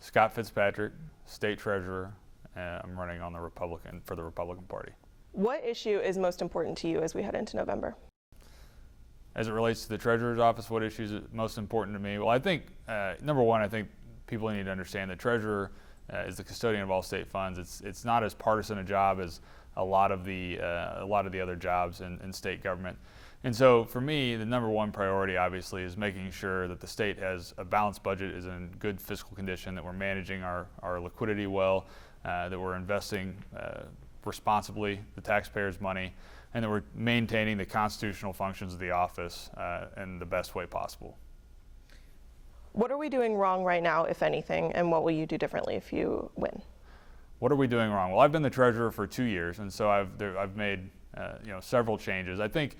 Scott Fitzpatrick, State Treasurer, and I'm running on for the Republican Party. What issue is most important to you as we head into November? As it relates to the Treasurer's office, what issues are most important to me? Well, I think, number one, I think people need to understand the Treasurer is the custodian of all state funds. It's not as partisan a job as a lot of the other jobs in state government. And so for me, the number one priority obviously is making sure that the state has a balanced budget, is in good fiscal condition, that we're managing our liquidity well, that we're investing responsibly the taxpayers' money, and that we're maintaining the constitutional functions of the office in the best way possible. What are we doing wrong right now, if anything, and what will you do differently if you win? What are we doing wrong? Well, I've been the treasurer for 2 years, and so I've made several changes. I think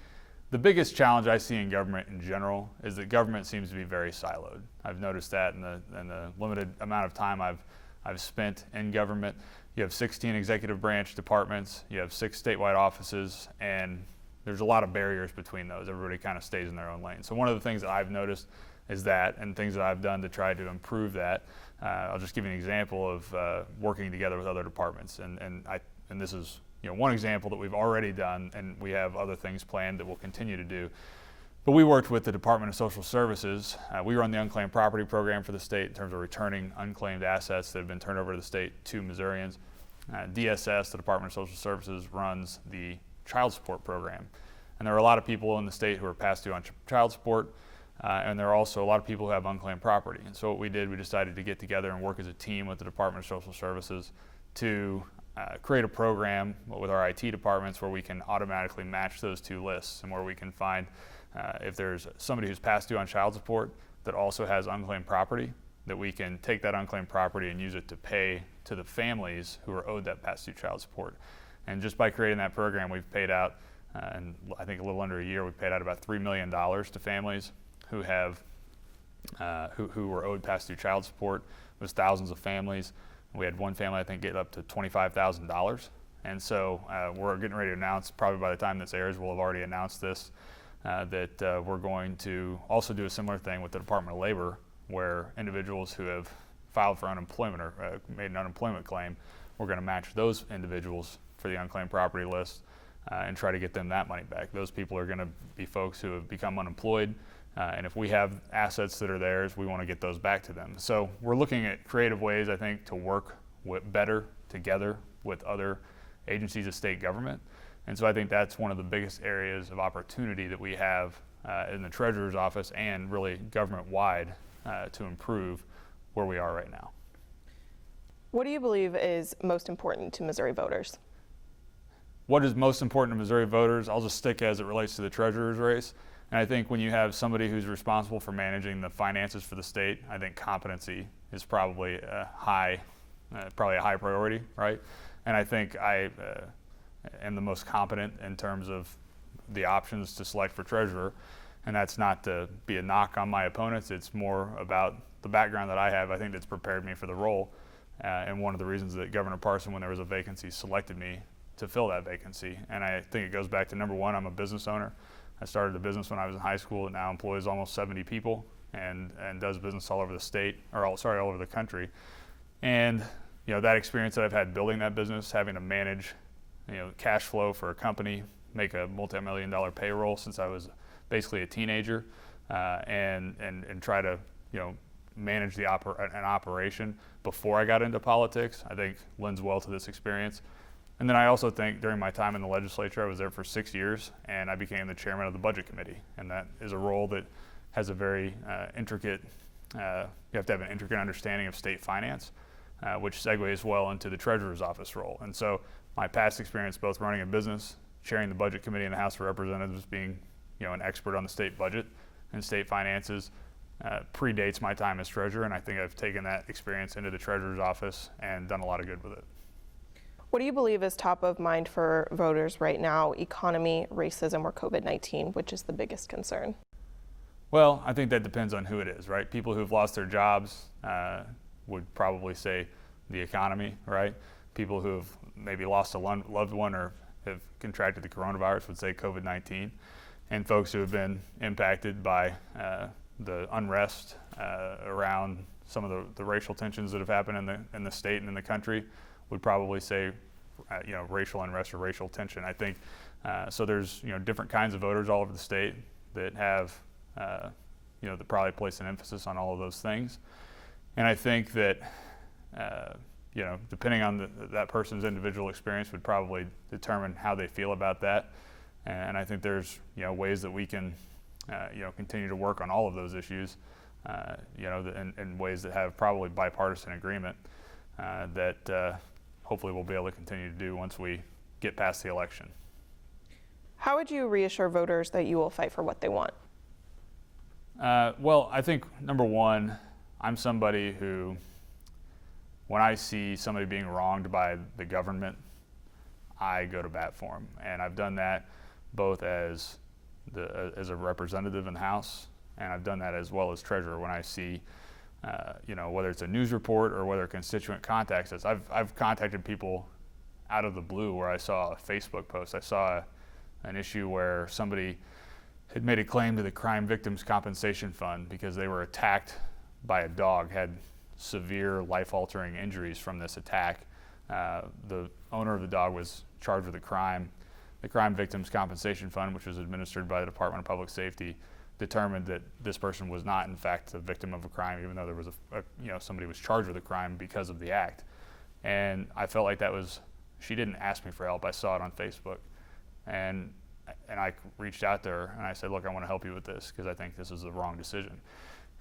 the biggest challenge I see in government in general is that government seems to be very siloed. I've noticed that in the limited amount of time I've spent in government. You have 16 executive branch departments, you have 6 statewide offices, and there's a lot of barriers between those. Everybody kind of stays in their own lane. So one of the things that I've noticed is that, and things that I've done to try to improve that. I'll just give you an example of working together with other departments, and this is one example that we've already done, and we have other things planned that we'll continue to do. But we worked with the Department of Social Services. We run the unclaimed property program for the state in terms of returning unclaimed assets that have been turned over to the state to Missourians. DSS, the Department of Social Services, runs the child support program. And there are a lot of people in the state who are past due on child support, and there are also a lot of people who have unclaimed property. And so what we did, we decided to get together and work as a team with the Department of Social Services to create a program with our IT departments where we can automatically match those two lists, and where we can find if there's somebody who's past due on child support that also has unclaimed property, that we can take that unclaimed property and use it to pay to the families who are owed that past due child support. And just by creating that program, we've paid out, in I think a little under a year, we've paid out about $3 million to families who have who were owed past due child support. It was thousands of families. We had one family, I think, get up to $25,000. And so we're getting ready to announce, probably by the time this airs, we'll have already announced this, that we're going to also do a similar thing with the Department of Labor, where individuals who have filed for unemployment or made an unemployment claim, we're going to match those individuals for the unclaimed property list and try to get them that money back. Those people are going to be folks who have become unemployed, and if we have assets that are theirs, we want to get those back to them. So we're looking at creative ways, I think, to work better together with other agencies of state government. And so I think that's one of the biggest areas of opportunity that we have in the Treasurer's office and really government-wide to improve where we are right now. What do you believe is most important to Missouri voters? What is most important to Missouri voters? I'll just stick as it relates to the Treasurer's race. And I think when you have somebody who's responsible for managing the finances for the state, I think competency is probably a high priority, right? And I think I am the most competent in terms of the options to select for treasurer. And that's not to be a knock on my opponents. It's more about the background that I have. I think that's prepared me for the role. And one of the reasons that Governor Parson, when there was a vacancy, selected me to fill that vacancy. And I think it goes back to, number one, I'm a business owner. I started a business when I was in high school. It now employs almost 70 people and does business all over the state, all over the country. And that experience that I've had building that business, having to manage cash flow for a company, make a multi-million-dollar payroll since I was basically a teenager, and try to manage an operation before I got into politics, I think lends well to this experience. And then I also think during my time in the legislature, I was there for 6 years, and I became the chairman of the budget committee. And that is a role that has a very intricate, you have to have an intricate understanding of state finance, which segues well into the treasurer's office role. And so my past experience, both running a business, chairing the budget committee in the House of Representatives, being an expert on the state budget and state finances, predates my time as treasurer. And I think I've taken that experience into the treasurer's office and done a lot of good with it. What do you believe is top of mind for voters right now? Economy, racism, or COVID-19? Which is the biggest concern? Well, I think that depends on who it is, right? People who've lost their jobs would probably say the economy, right? People who have maybe lost a loved one or have contracted the coronavirus would say COVID-19. And folks who have been impacted by the unrest around some of the racial tensions that have happened in the state and in the country, would probably say, racial unrest or racial tension. I think so. There's different kinds of voters all over the state that have that probably place an emphasis on all of those things, and I think that depending on that person's individual experience would probably determine how they feel about that. And I think there's ways that we can continue to work on all of those issues, in ways that have probably bipartisan agreement that hopefully we'll be able to continue to do once we get past the election. How would you reassure voters that you will fight for what they want? Well, I think number one, I'm somebody who, when I see somebody being wronged by the government, I go to bat for them, and I've done that both as a representative in the House, and I've done that as well as treasurer when I see, whether it's a news report or whether a constituent contacts us. I've contacted people out of the blue where I saw a Facebook post. I saw an issue where somebody had made a claim to the Crime Victims Compensation Fund because they were attacked by a dog, had severe life-altering injuries from this attack. The owner of the dog was charged with a crime. The Crime Victims Compensation Fund, which was administered by the Department of Public Safety, determined that this person was not, in fact, the victim of a crime, even though there was somebody was charged with a crime because of the act. And I felt like she didn't ask me for help. I saw it on Facebook, and I reached out to her and I said, look, I want to help you with this because I think this is the wrong decision.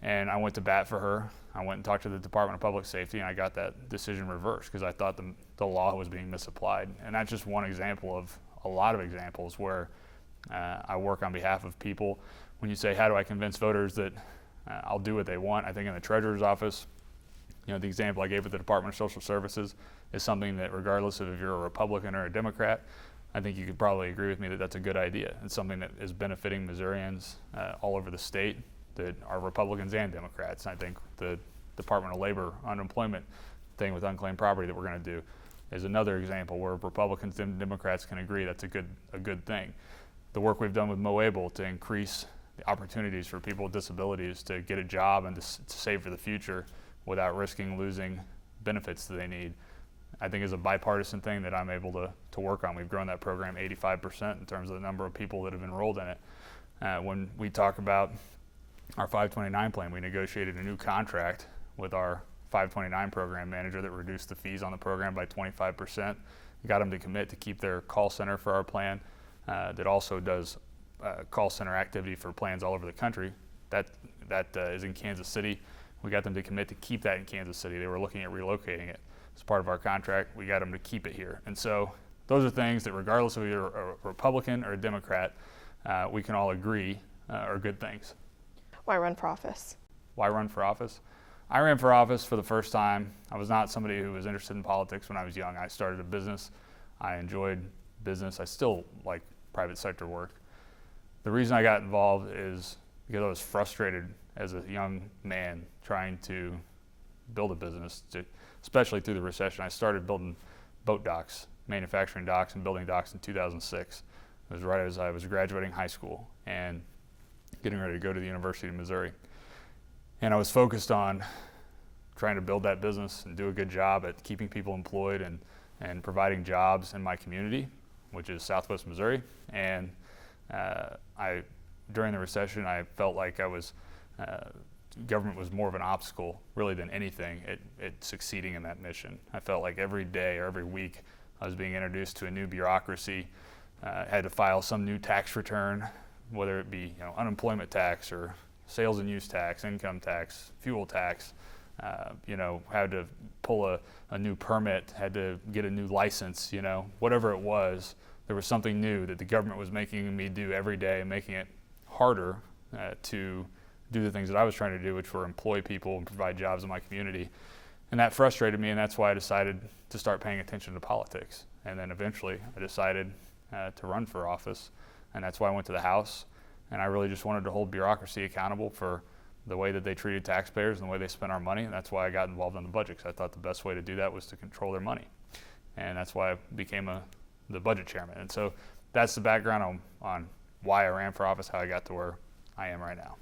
And I went to bat for her. I went and talked to the Department of Public Safety, and I got that decision reversed because I thought the law was being misapplied. And that's just one example of a lot of examples where I work on behalf of people. When you say, how do I convince voters that I'll do what they want, I think in the Treasurer's office, the example I gave with the Department of Social Services is something that regardless of if you're a Republican or a Democrat, I think you could probably agree with me that that's a good idea. It's something that is benefiting Missourians all over the state that are Republicans and Democrats. And I think the Department of Labor unemployment thing with unclaimed property that we're going to do is another example where Republicans and Democrats can agree that's a good thing. The work we've done with Moable to increase the opportunities for people with disabilities to get a job and to save for the future without risking losing benefits that they need, I think is a bipartisan thing that I'm able to work on. We've grown that program 85% in terms of the number of people that have enrolled in it. When we talk about our 529 plan, we negotiated a new contract with our 529 program manager that reduced the fees on the program by 25%. We got them to commit to keep their call center for our plan that also does call center activity for plans all over the country. That is in Kansas City. We got them to commit to keep that in Kansas City. They were looking at relocating it as part of our contract. We got them to keep it here. And so those are things that regardless of if you're a Republican or a Democrat, we can all agree are good things. Why run for office? Why run for office? I ran for office for the first time. I was not somebody who was interested in politics when I was young. I started a business. I enjoyed business. I still like private sector work. The reason I got involved is because I was frustrated as a young man trying to build a business, especially through the recession. I started building boat docks, manufacturing docks and building docks in 2006. It was right as I was graduating high school and getting ready to go to the University of Missouri. And I was focused on trying to build that business and do a good job at keeping people employed and providing jobs in my community, which is Southwest Missouri. And during the recession, I felt like government was more of an obstacle really than anything at succeeding in that mission. I felt like every day or every week I was being introduced to a new bureaucracy, had to file some new tax return, whether it be unemployment tax or sales and use tax, income tax, fuel tax, had to pull a new permit, had to get a new license, whatever it was, there was something new that the government was making me do every day, making it harder to do the things that I was trying to do, which were employ people and provide jobs in my community. And that frustrated me, and that's why I decided to start paying attention to politics. And then eventually I decided to run for office, and that's why I went to the House. And I really just wanted to hold bureaucracy accountable for the way that they treated taxpayers and the way they spent our money, and that's why I got involved in the budget, because I thought the best way to do that was to control their money. And that's why I became the budget chairman. And so that's the background on why I ran for office, how I got to where I am right now.